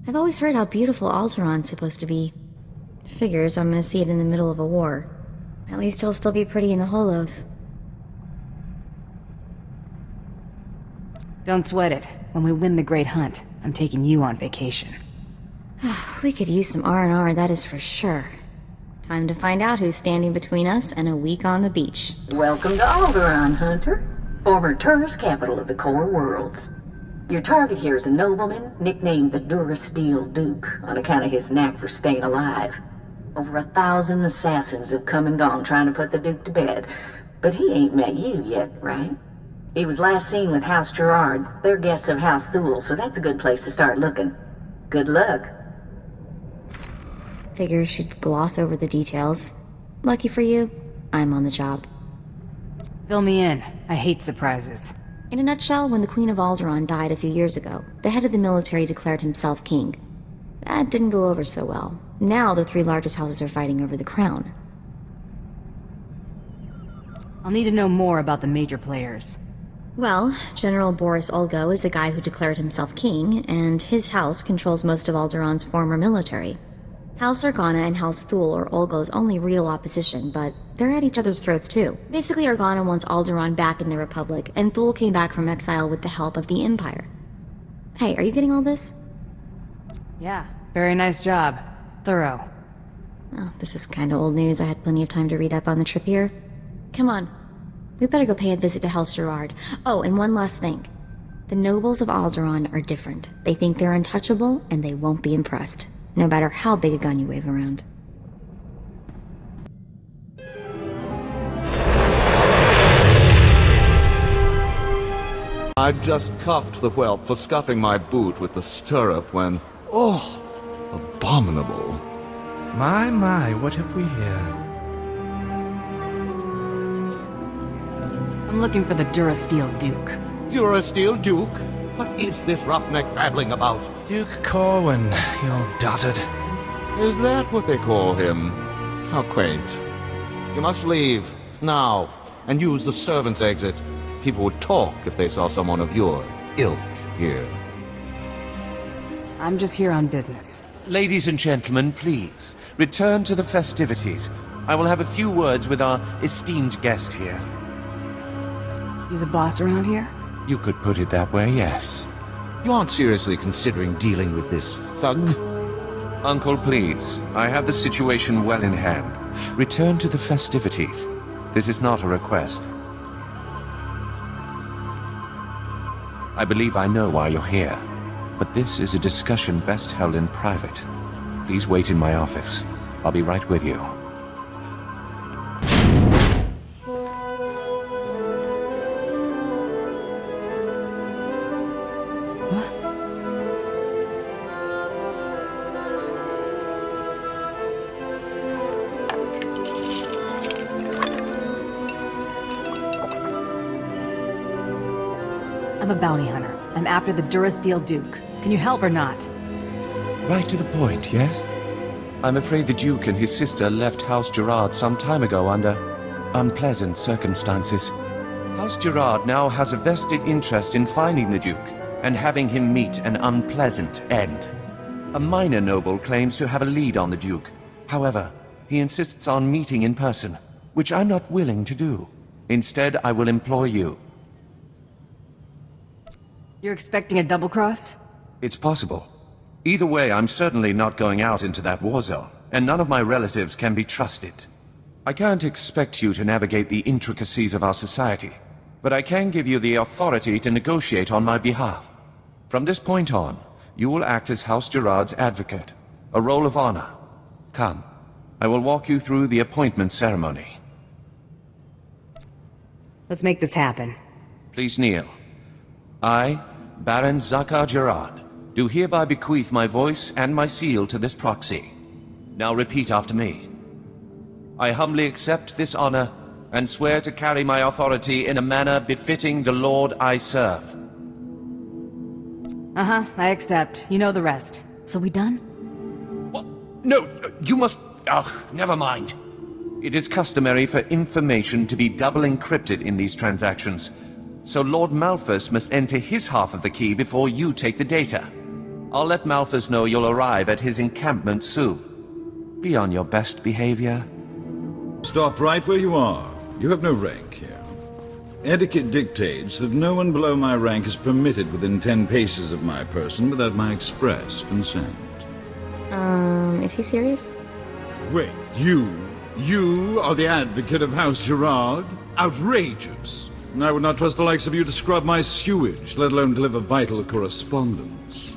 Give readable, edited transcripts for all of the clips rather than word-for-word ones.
I've always heard how beautiful Alderaan's supposed to be. Figures I'm gonna see it in the middle of a war. At least he'll still be pretty in the holos. Don't sweat it. When we win the Great Hunt, I'm taking you on vacation. We could use some R&R, that is for sure. Time to find out who's standing between us and a week on the beach. Welcome to Alderaan, Hunter. Former tourist capital of the core worlds. Your target here is a nobleman nicknamed the Duralsteel Duke on account of his knack for staying alive. Over 1,000 assassins have come and gone trying to put the Duke to bed, but he ain't met you yet, right? He was last seen with House Gerard. They're guests of House Thule, so that's a good place to start looking. Good luck. Figures she'd gloss over the details. Lucky for you, I'm on the job. Fill me in. I hate surprises. In a nutshell, when the Queen of Alderaan died a few years ago, the head of the military declared himself king. That didn't go over so well. Now the 3 largest houses are fighting over the crown. I'll need to know more about the major players. Well, General Boris Olgo is the guy who declared himself king, and his house controls most of Alderaan's former military. House Orana and House Thule are Olgo's only real opposition, but they're at each other's throats too. Basically, Orana wants Alderaan back in the Republic, and Thule came back from exile with the help of the Empire. Hey, are you getting all this? Yeah, very nice job. Thorough. Oh, this is kinda old news. I had plenty of time to read up on the trip here. Come on. We better go pay a visit to House Gerard. Oh, and one last thing. The nobles of Alderaan are different. They think they're untouchable, and they won't be impressed, no matter how big a gun you wave around. I'd just cuffed the whelp for scuffing my boot with the stirrup when... Oh, abominable. My, what have we here? I'm looking for the Duralsteel Duke. Duralsteel Duke? What is this roughneck babbling about? Duke Corwin, you're dotted. Is that what they call him? How quaint. You must leave, now, and use the servants' exit. People would talk if they saw someone of your ilk here. I'm just here on business. Ladies and gentlemen, please, return to the festivities. I will have a few words with our esteemed guest here. You the boss around here? You could put it that way, yes. You aren't seriously considering dealing with this thug? Uncle, please. I have the situation well in hand. Return to the festivities. This is not a request. I believe I know why you're here, but this is a discussion best held in private. Please wait in my office. I'll be right with you. I'm a bounty hunter. I'm after the Duralsteel Duke. Can you help or not? Right to the point, yes? I'm afraid the Duke and his sister left House Gerard some time ago under unpleasant circumstances. House Gerard now has a vested interest in finding the Duke and having him meet an unpleasant end. A minor noble claims to have a lead on the Duke. However, he insists on meeting in person, which I'm not willing to do. Instead, I will employ you. You're expecting a double cross? It's possible. Either way, I'm certainly not going out into that war zone, and none of my relatives can be trusted. I can't expect you to navigate the intricacies of our society, but I can give you the authority to negotiate on my behalf. From this point on, you will act as House Gerard's advocate, a role of honor. Come, I will walk you through the appointment ceremony. Let's make this happen. Please kneel. I, Baron Zakar Gerard, do hereby bequeath my voice and my seal to this proxy. Now repeat after me. I humbly accept this honor and swear to carry my authority in a manner befitting the Lord I serve. Uh-huh, I accept. You know the rest. So we done? What? No, you must... Oh, never mind. It is customary for information to be double encrypted in these transactions, so Lord Malfus must enter his half of the key before you take the data. I'll let Malfus know you'll arrive at his encampment soon. Be on your best behavior. Stop right where you are. You have no rank here. Etiquette dictates that no one below my rank is permitted within 10 paces of my person without my express consent. Is he serious? Wait, you are the advocate of House Gerard? Outrageous! I would not trust the likes of you to scrub my sewage, let alone deliver vital correspondence.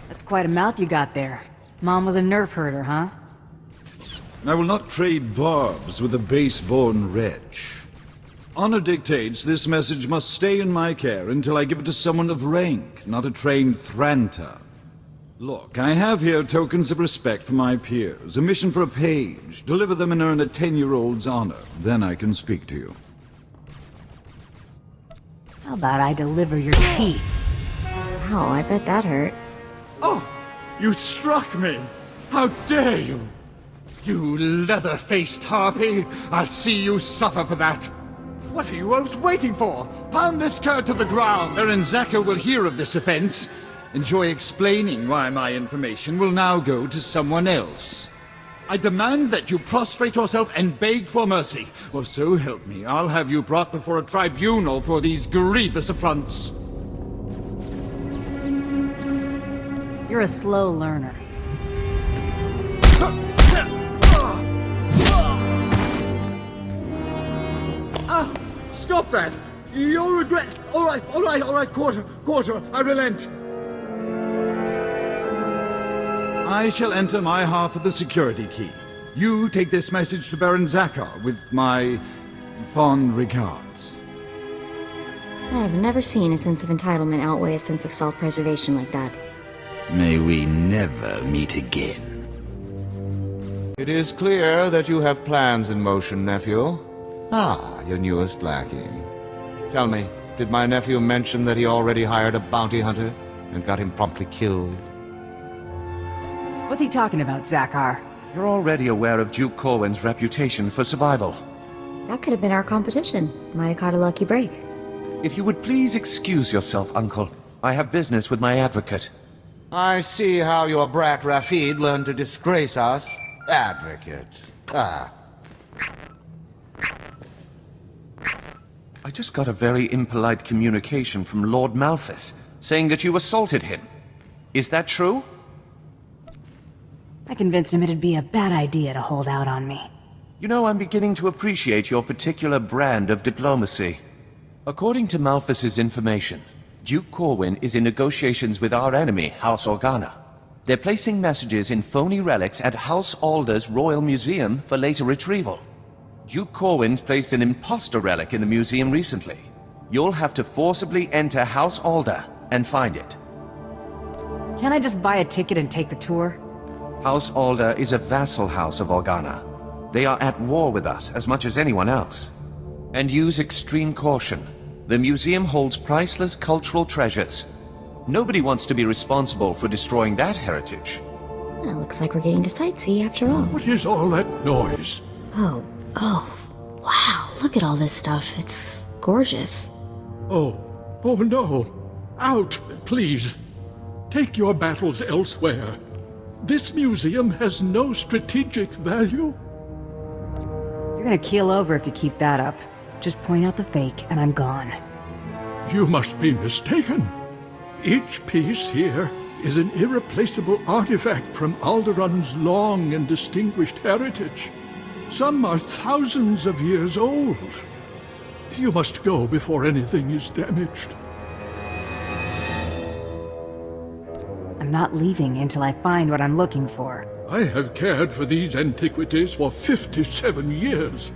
That's quite a mouth you got there. Mom was a nerf herder, huh? I will not trade barbs with a base-born wretch. Honor dictates this message must stay in my care until I give it to someone of rank, not a trained Thranta. Look, I have here tokens of respect for my peers, a mission for a page. Deliver them and earn a 10-year-old's honor. Then I can speak to you. How about I deliver your teeth? Wow, I bet that hurt. Oh, you struck me! How dare you! You leather-faced harpy! I'll see you suffer for that! What are you both waiting for? Pound this cur to the ground! Baron Zaka will hear of this offense. Enjoy explaining why my information will now go to someone else. I demand that you prostrate yourself and beg for mercy. Or so help me, I'll have you brought before a tribunal for these grievous affronts. You're a slow learner. Stop that! You'll regret... All right, quarter, I relent. I shall enter my half of the security key. You take this message to Baron Zakar with my fond regards. I have never seen a sense of entitlement outweigh a sense of self-preservation like that. May we never meet again. It is clear that you have plans in motion, nephew. Ah, your newest lackey. Tell me, did my nephew mention that he already hired a bounty hunter and got him promptly killed? What's he talking about, Zakar? You're already aware of Duke Corwin's reputation for survival. That could have been our competition. Might have caught a lucky break. If you would please excuse yourself, Uncle. I have business with my advocate. I see how your brat Rafid learned to disgrace us. Advocate. Ah. I just got a very impolite communication from Lord Malfus, saying that you assaulted him. Is that true? I convinced him it'd be a bad idea to hold out on me. You know, I'm beginning to appreciate your particular brand of diplomacy. According to Malfus's information, Duke Corwin is in negotiations with our enemy, House Orana. They're placing messages in phony relics at House Alder's Royal Museum for later retrieval. Duke Corwin's placed an imposter relic in the museum recently. You'll have to forcibly enter House Alder and find it. Can't I just buy a ticket and take the tour? House Alder is a vassal house of Orana. They are at war with us as much as anyone else. And use extreme caution. The museum holds priceless cultural treasures. Nobody wants to be responsible for destroying that heritage. Well, looks like we're getting to sightsee after all. What is all that noise? Oh, wow, look at all this stuff. It's gorgeous. Oh no. Out, please. Take your battles elsewhere. This museum has no strategic value. You're gonna keel over if you keep that up. Just point out the fake and I'm gone. You must be mistaken. Each piece here is an irreplaceable artifact from Alderaan's long and distinguished heritage. Some are thousands of years old. You must go before anything is damaged. I'm not leaving until I find what I'm looking for. I have cared for these antiquities for 57 years.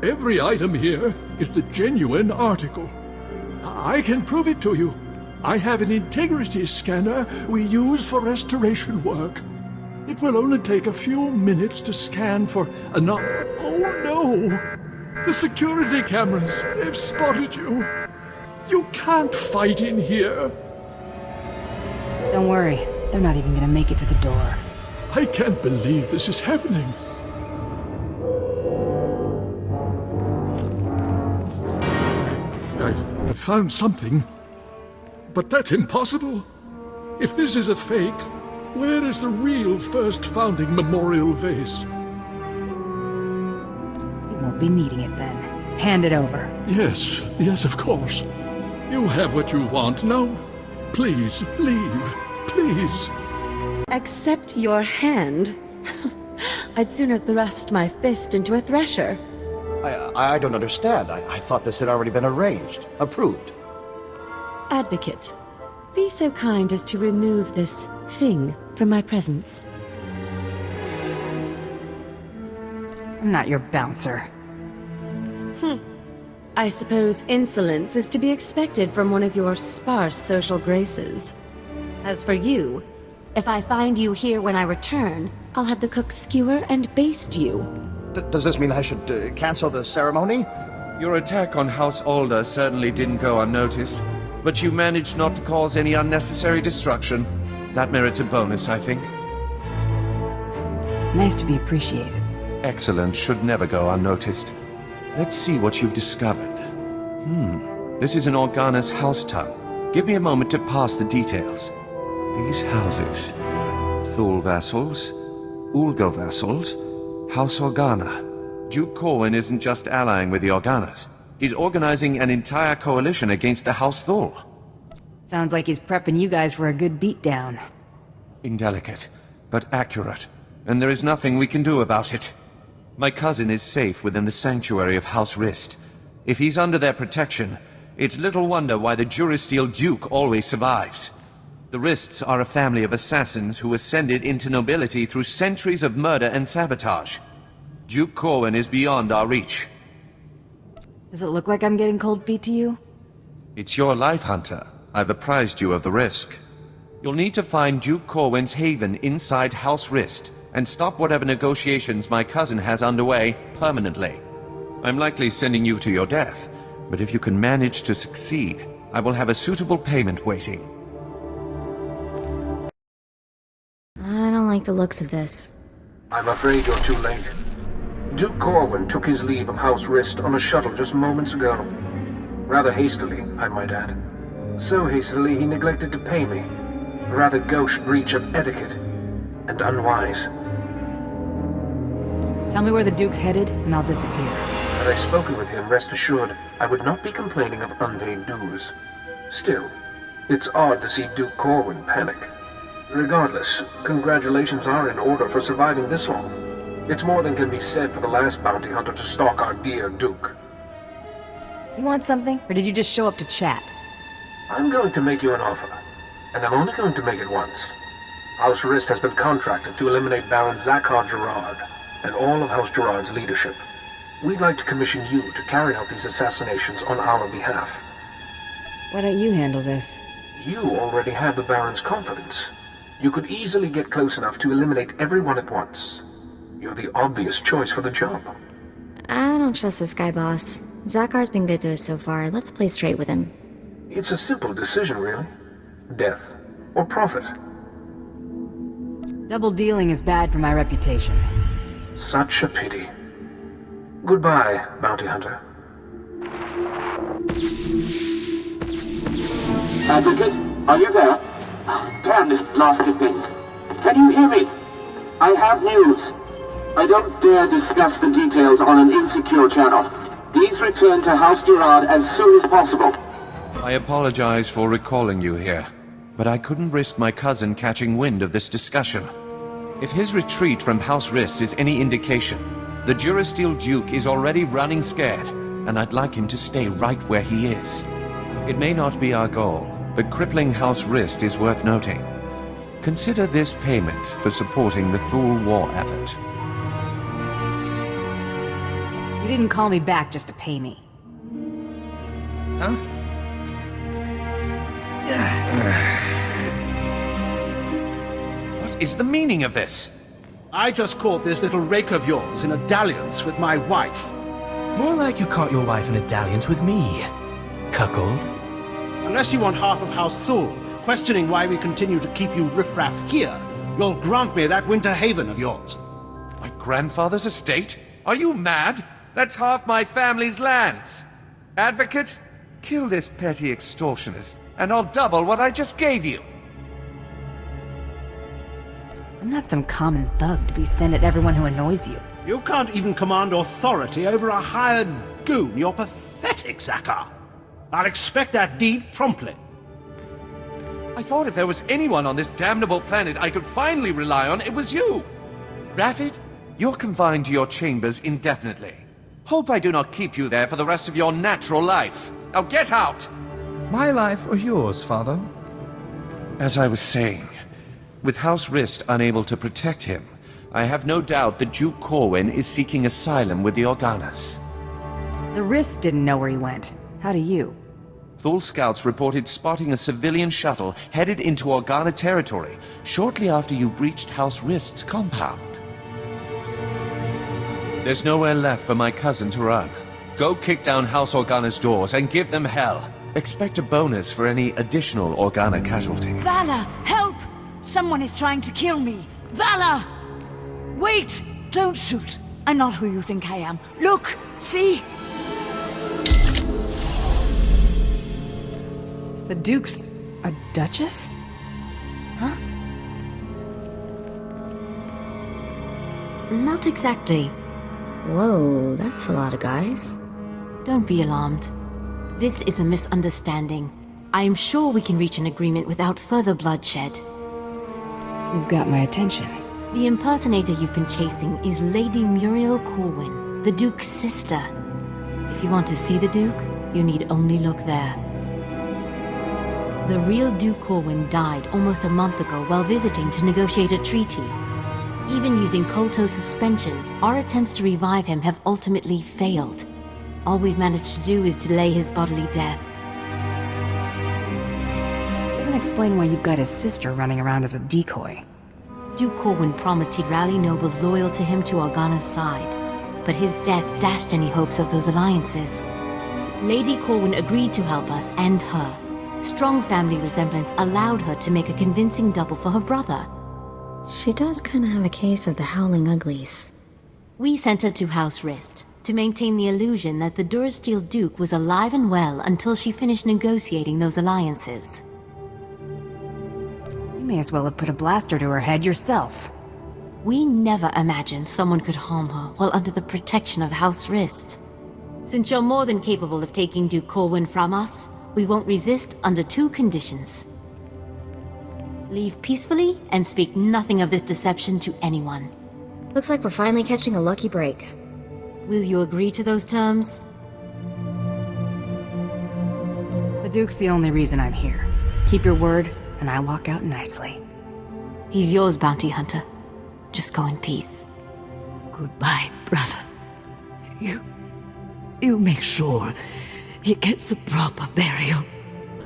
Every item here is the genuine article. I can prove it to you. I have an integrity scanner we use for restoration work. It will only take a few minutes to scan for Oh no! The security cameras, they've spotted you. You can't fight in here. Don't worry, they're not even gonna make it to the door. I can't believe this is happening. I've found something, but that's impossible. If this is a fake, where is the real first founding memorial vase? You won't be needing it then. Hand it over. Yes, of course. You have what you want. Now, please, leave. Please. Accept your hand? I'd sooner thrust my fist into a thresher. I don't understand. I thought this had already been arranged. Approved. Advocate, be so kind as to remove this thing from my presence. I'm not your bouncer. I suppose insolence is to be expected from one of your sparse social graces. As for you, if I find you here when I return, I'll have the cook skewer and baste you. Does this mean I should cancel the ceremony? Your attack on House Alder certainly didn't go unnoticed, but you managed not to cause any unnecessary destruction. That merits a bonus, I think. Nice to be appreciated. Excellence should never go unnoticed. Let's see what you've discovered. This is an Organa's house tongue. Give me a moment to pass the details. These houses. Thule vassals, Ulgo vassals, House Orana. Duke Corwin isn't just allying with the Organas. He's organizing an entire coalition against the House Thule. Sounds like he's prepping you guys for a good beatdown. Indelicate, but accurate. And there is nothing we can do about it. My cousin is safe within the sanctuary of House Rist. If he's under their protection, it's little wonder why the Duralsteel Duke always survives. The Rists are a family of assassins who ascended into nobility through centuries of murder and sabotage. Duke Corwin is beyond our reach. Does it look like I'm getting cold feet to you? It's your life, Hunter. I've apprised you of the risk. You'll need to find Duke Corwin's haven inside House Rist, and stop whatever negotiations my cousin has underway permanently. I'm likely sending you to your death, but if you can manage to succeed, I will have a suitable payment waiting. I don't like the looks of this. I'm afraid you're too late. Duke Corwin took his leave of House Rist on a shuttle just moments ago. Rather hastily, I might add. So hastily he neglected to pay me. A rather gauche breach of etiquette. And unwise. Tell me where the Duke's headed, and I'll disappear. Had I spoken with him, rest assured, I would not be complaining of unpaid dues. Still, it's odd to see Duke Corwin panic. Regardless, congratulations are in order for surviving this long. It's more than can be said for the last bounty hunter to stalk our dear Duke. You want something, or did you just show up to chat? I'm going to make you an offer, and I'm only going to make it once. House Rist has been contracted to eliminate Baron Zakhar Gerard and all of House Gerard's leadership. We'd like to commission you to carry out these assassinations on our behalf. Why don't you handle this? You already have the Baron's confidence. You could easily get close enough to eliminate everyone at once. You're the obvious choice for the job. I don't trust this guy, boss. Zakhar's been good to us so far. Let's play straight with him. It's a simple decision, really. Death or profit. Double dealing is bad for my reputation. Such a pity. Goodbye, bounty hunter. Advocate, are you there? Damn this blasted thing. Can you hear me? I have news. I don't dare discuss the details on an insecure channel. Please return to House Gerard as soon as possible. I apologize for recalling you here, but I couldn't risk my cousin catching wind of this discussion. If his retreat from House Rist is any indication, the Duralsteel Duke is already running scared, and I'd like him to stay right where he is. It may not be our goal, but crippling House Rist is worth noting. Consider this payment for supporting the Thule war effort. You didn't call me back just to pay me. Huh? What is the meaning of this? I just caught this little rake of yours in a dalliance with my wife. More like you caught your wife in a dalliance with me, cuckold. Unless you want half of House Thule questioning why we continue to keep you riffraff here, you'll grant me that winter haven of yours. My grandfather's estate? Are you mad? That's half my family's lands. Advocate, kill this petty extortionist, and I'll double what I just gave you. I'm not some common thug to be sent at everyone who annoys you. You can't even command authority over a hired goon. You're pathetic, Zakar. I'll expect that deed promptly. I thought if there was anyone on this damnable planet I could finally rely on, it was you! Rapid, you're confined to your chambers indefinitely. Hope I do not keep you there for the rest of your natural life. Now get out! My life or yours, Father? As I was saying, with House Rist unable to protect him, I have no doubt that Duke Corwin is seeking asylum with the Organas. The Rist didn't know where he went. How do you? Thule scouts reported spotting a civilian shuttle headed into Organa territory shortly after you breached House Rist's compound. There's nowhere left for my cousin to run. Go kick down House Organa's doors and give them hell. Expect a bonus for any additional Organa casualties. Vala, help! Someone is trying to kill me. Vala! Wait! Don't shoot. I'm not who you think I am. Look! See? The Duke's a duchess? Huh? Not exactly. Whoa, that's a lot of guys. Don't be alarmed. This is a misunderstanding. I am sure we can reach an agreement without further bloodshed. You've got my attention. The impersonator you've been chasing is Lady Muriel Corwin, the Duke's sister. If you want to see the Duke, you need only look there. The real Duke Corwin died almost a month ago while visiting to negotiate a treaty. Even using Kolto suspension, our attempts to revive him have ultimately failed. All we've managed to do is delay his bodily death. Doesn't explain why you've got his sister running around as a decoy. Duke Corwin promised he'd rally nobles loyal to him to Organa's side, but his death dashed any hopes of those alliances. Lady Corwin agreed to help us and her. Strong family resemblance allowed her to make a convincing double for her brother. She does kind of have a case of the Howling Uglies. We sent her to House Rist to maintain the illusion that the Duralsteel Duke was alive and well until she finished negotiating those alliances. You may as well have put a blaster to her head yourself. We never imagined someone could harm her while under the protection of House Rist. Since you're more than capable of taking Duke Corwin from us, we won't resist under 2 conditions. Leave peacefully and speak nothing of this deception to anyone. Looks like we're finally catching a lucky break. Will you agree to those terms? The Duke's the only reason I'm here. Keep your word, and I walk out nicely. He's yours, bounty hunter. Just go in peace. Goodbye, brother. You make sure he gets a proper burial.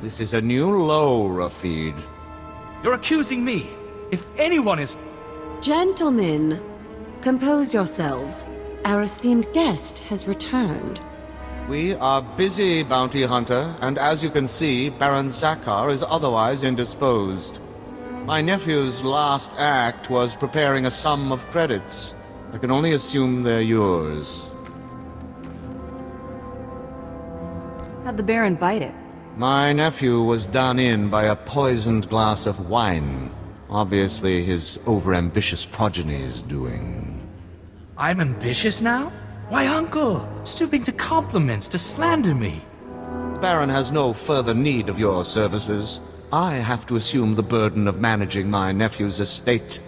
This is a new low, Rafid. You're accusing me. If anyone is... Gentlemen, compose yourselves. Our esteemed guest has returned. We are busy, bounty hunter, and as you can see, Baron Zakar is otherwise indisposed. My nephew's last act was preparing a sum of credits. I can only assume they're yours. How'd the Baron bite it? My nephew was done in by a poisoned glass of wine. Obviously his overambitious progeny's doing. I'm ambitious now? Why, uncle? Stooping to compliments to slander me. The Baron has no further need of your services. I have to assume the burden of managing my nephew's estate.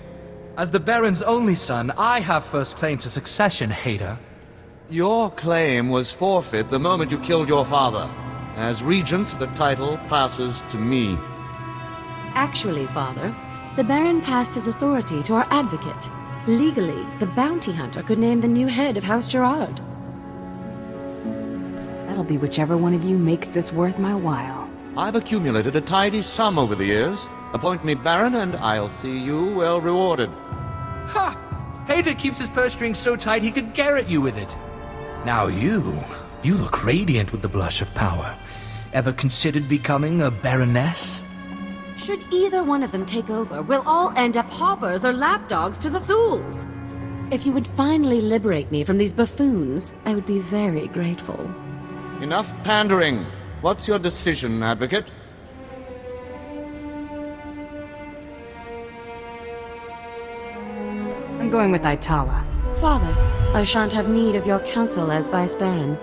As the Baron's only son, I have first claim to succession, hater. Your claim was forfeit the moment you killed your father. As regent, the title passes to me. Actually, Father, the Baron passed his authority to our advocate. Legally, the bounty hunter could name the new head of House Gerard. That'll be whichever one of you makes this worth my while. I've accumulated a tidy sum over the years. Appoint me Baron and I'll see you well rewarded. Ha! Hater keeps his purse strings so tight he could garrote you with it. Now you look radiant with the blush of power. Ever considered becoming a baroness? Should either one of them take over, we'll all end up hoppers or lapdogs to the Thules. If you would finally liberate me from these buffoons, I would be very grateful. Enough pandering. What's your decision, Advocate? I'm going with Itala. Father, I shan't have need of your counsel as Vice Baron.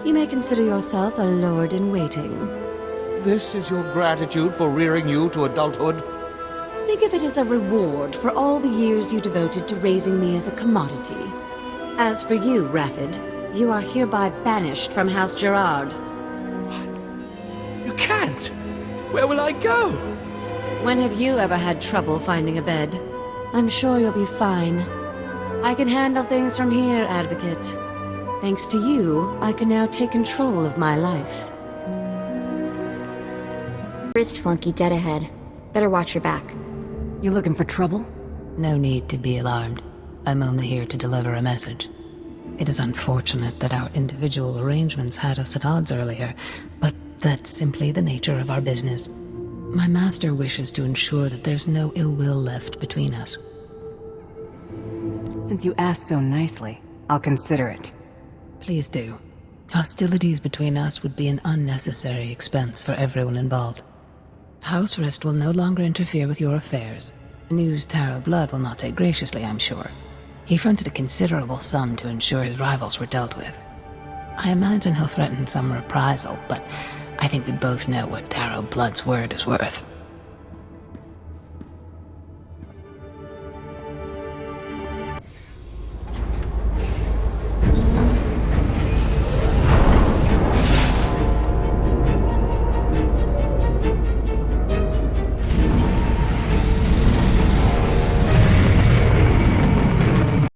You may consider yourself a lord-in-waiting. This is your gratitude for rearing you to adulthood? Think of it as a reward for all the years you devoted to raising me as a commodity. As for you, Raffid, you are hereby banished from House Gerard. What? You can't! Where will I go? When have you ever had trouble finding a bed? I'm sure you'll be fine. I can handle things from here, Advocate. Thanks to you, I can now take control of my life. Rist flunky dead ahead. Better watch your back. You looking for trouble? No need to be alarmed. I'm only here to deliver a message. It is unfortunate that our individual arrangements had us at odds earlier, but that's simply the nature of our business. My master wishes to ensure that there's no ill will left between us. Since you asked so nicely, I'll consider it. Please do. Hostilities between us would be an unnecessary expense for everyone involved. House Rist will no longer interfere with your affairs. News Taro Blood will not take graciously, I'm sure. He fronted a considerable sum to ensure his rivals were dealt with. I imagine he'll threaten some reprisal, but I think we both know what Taro Blood's word is worth.